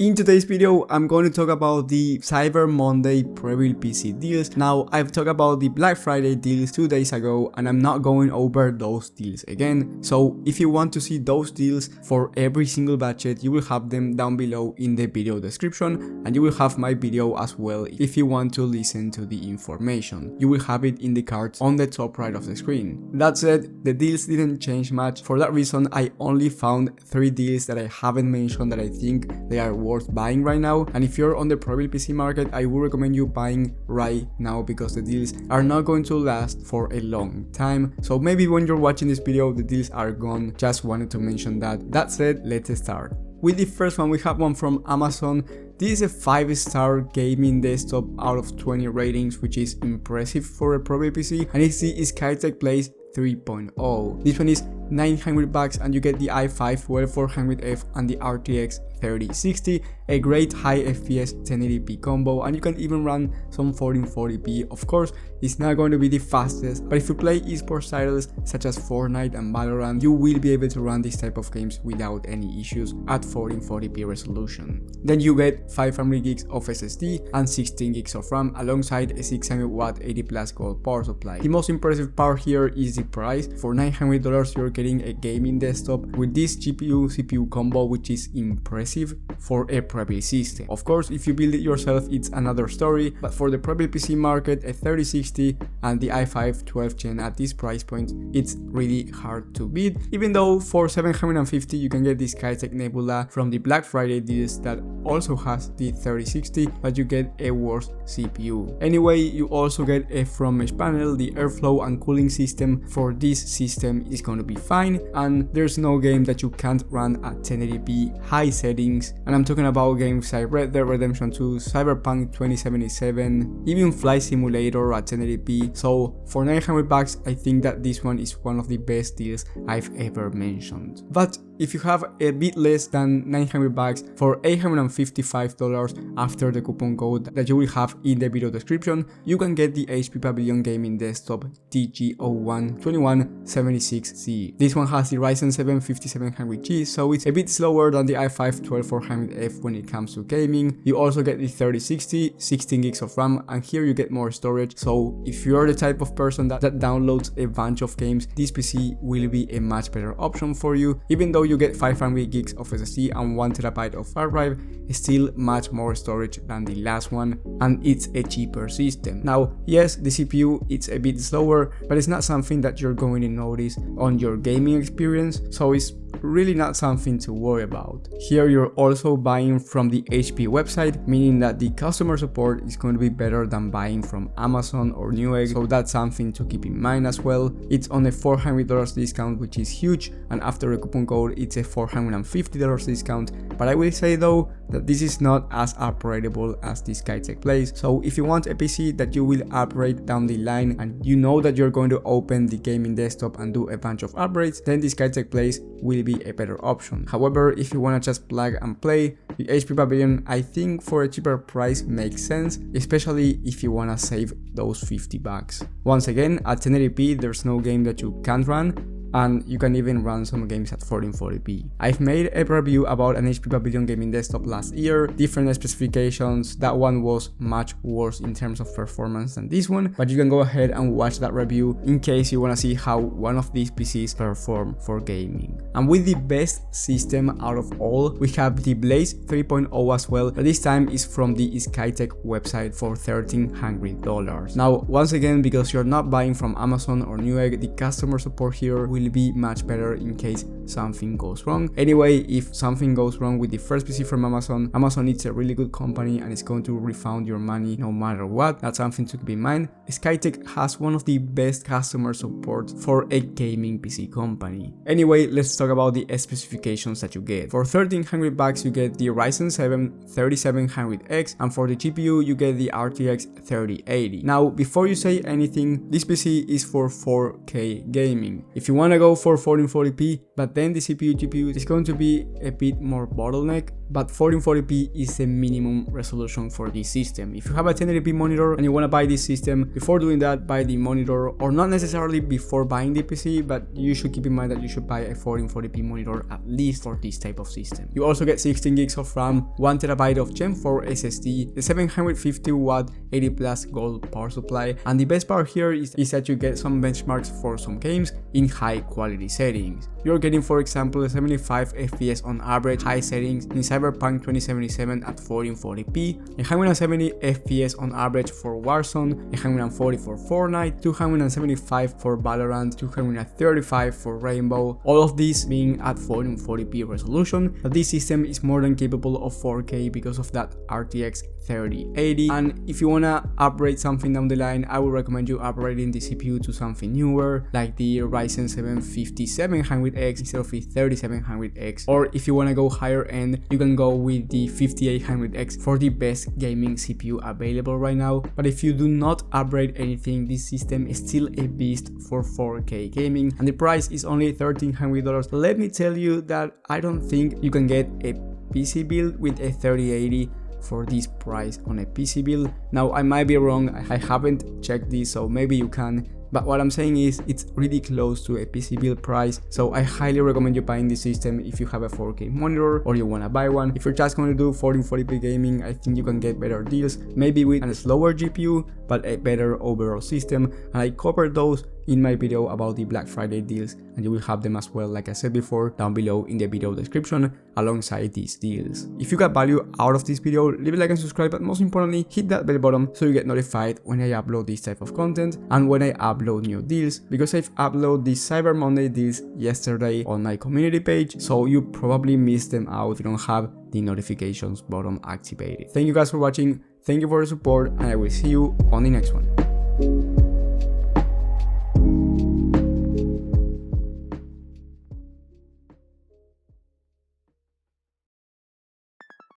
In today's video, I'm going to talk about the Cyber Monday Prebuilt PC deals. Now, I've talked about the Black Friday deals 2 days ago, and I'm not going over those deals again. So if you want to see those deals for every single budget, you will have them down below in the video description, and you will have my video as well if you want to listen to the information. You will have it in the cards on the top right of the screen. That said, the deals didn't change much. For that reason, I only found 3 deals that I haven't mentioned that I think they are worth buying right now. And if you're on the Prebuilt PC market, I would recommend you buying right now because the deals are not going to last for a long time. So maybe when you're watching this video, the deals are gone. Just wanted to mention that. That said, let's start. With the first one, we have one from Amazon. This is a 5-star gaming desktop out of 20 ratings, which is impressive for a Prebuilt PC, and it's the Skytech Place 3.0. This one is $900 and you get the i5-12400F and the RTX 3060, a great high FPS 1080p combo, and you can even run some 1440p. Of course, it's not going to be the fastest, but if you play esports titles such as Fortnite and Valorant, you will be able to run this type of games without any issues at 1440p resolution. Then you get 500 gigs of SSD and 16 gigs of RAM alongside a 600 watt 80 plus gold power supply. The most impressive part here is the price. For $900 you're getting a gaming desktop with this GPU-CPU combo, which is impressive for a Prebuilt system. Of course, if you build it yourself, it's another story, but for the Prebuilt PC market, a 3060 and the i5 12th gen at this price point, it's really hard to beat. Even though for $750 you can get this Skytech Nebula from the Black Friday deals that also has the 3060, but you get a worse CPU. Anyway, you also get a front mesh panel. The airflow and cooling system for this system is going to be fine, and there's no game that you can't run at 1080p high settings. And I'm talking about games like Red Dead Redemption 2, Cyberpunk 2077, even Flight Simulator at 1080p. So for $900, I think that this one is one of the best deals I've ever mentioned. But if you have a bit less than $900, for $855 after the coupon code that you will have in the video description, you can get the HP Pavilion Gaming Desktop TG01-2176C. This one has the Ryzen 7 5700G, so it's a bit slower than the i5-12400F when it comes to gaming. You also get the 3060, 16 gigs of RAM, and here you get more storage. So if you're the type of person that downloads a bunch of games, this PC will be a much better option for you. Even though you get 500 gigs of SSD and 1TB of hard drive, it's still much more storage than the last one, and it's a cheaper system. Now, yes, the CPU it's a bit slower, but it's not something that you're going to notice on your gaming experience, so it's really not something to worry about. Here you're also buying from the HP website, meaning that the customer support is going to be better than buying from Amazon or Newegg, so that's something to keep in mind as well. It's on a $400 discount, which is huge, and after a coupon code it's a $450 discount. But I will say though that this is not as upgradable as the Skytech Place. So if you want a PC that you will upgrade down the line and you know that you're going to open the gaming desktop and do a bunch of upgrades, then the Skytech Place will be a better option. However, if you want to just plug and play, the HP Pavilion I think for a cheaper price makes sense, especially if you want to save those $50. Once again, at 1080p there's no game that you can't run, and you can even run some games at 1440p. I've made a review about an HP Pavilion gaming desktop last year, different specifications. That one was much worse in terms of performance than this one, but you can go ahead and watch that review in case you want to see how one of these PCs perform for gaming. And with the best system out of all, we have the Blaze 3.0 as well, but this time is from the Skytech website for $1,300. Now, once again, because you're not buying from Amazon or Newegg, the customer support here will be much better in case something goes wrong. Anyway, if something goes wrong with the first PC from Amazon is a really good company and it's going to refund your money no matter what. That's something to keep in mind. Skytech has one of the best customer support for a gaming PC company. Anyway, let's talk about the specifications that you get. For $1,300 you get the Ryzen 7 3700X, and for the GPU you get the RTX 3080. Now, before you say anything, this PC is for 4K gaming. If you want wanna go for 1440p, but then the CPU GPU is going to be a bit more bottleneck, but 1440p is the minimum resolution for this system. If you have a 1080p monitor and you wanna buy this system, before doing that, buy the monitor, or not necessarily before buying the PC, but you should keep in mind that you should buy a 1440p monitor at least for this type of system. You also get 16 gigs of RAM, 1 TB of Gen 4 SSD, the 750 watt 80 plus gold power supply, and the best part here is that you get some benchmarks for some games in high quality settings. You're getting, for example, 75 FPS on average high settings in Cyberpunk 2077 at 1440p, 170 FPS on average for Warzone, 140 for Fortnite, 275 for Valorant, 235 for Rainbow, all of these being at 1440p resolution, but this system is more than capable of 4K because of that RTX 3080. And if you wanna upgrade something down the line, I would recommend you upgrading the CPU to something newer, like the Ryzen 7 5700X instead of the 3700X, or if you wanna go higher end, you can go with the 5800X for the best gaming CPU available right now. But if you do not upgrade anything, this system is still a beast for 4K gaming, and the price is only $1,300. Let me tell you that I don't think you can get a PC build with a 3080 for this price on a PC build. Now I might be wrong, I haven't checked this, so maybe you can, but what I'm saying is it's really close to a PC build price, so I highly recommend you buying this system if you have a 4K monitor or you wanna buy one. If you're just going to do 1440p gaming, I think you can get better deals, maybe with a slower GPU, but a better overall system, and I covered those in my video about the Black Friday deals, and you will have them as well, like I said before, down below in the video description alongside these deals. If you got value out of this video, leave a like and subscribe, but most importantly, hit that bell button so you get notified when I upload this type of content and when I upload new deals, because I've uploaded the Cyber Monday deals yesterday on my community page, so you probably missed them out if you don't have the notifications button activated. Thank you guys for watching, thank you for the support, and I will see you on the next one.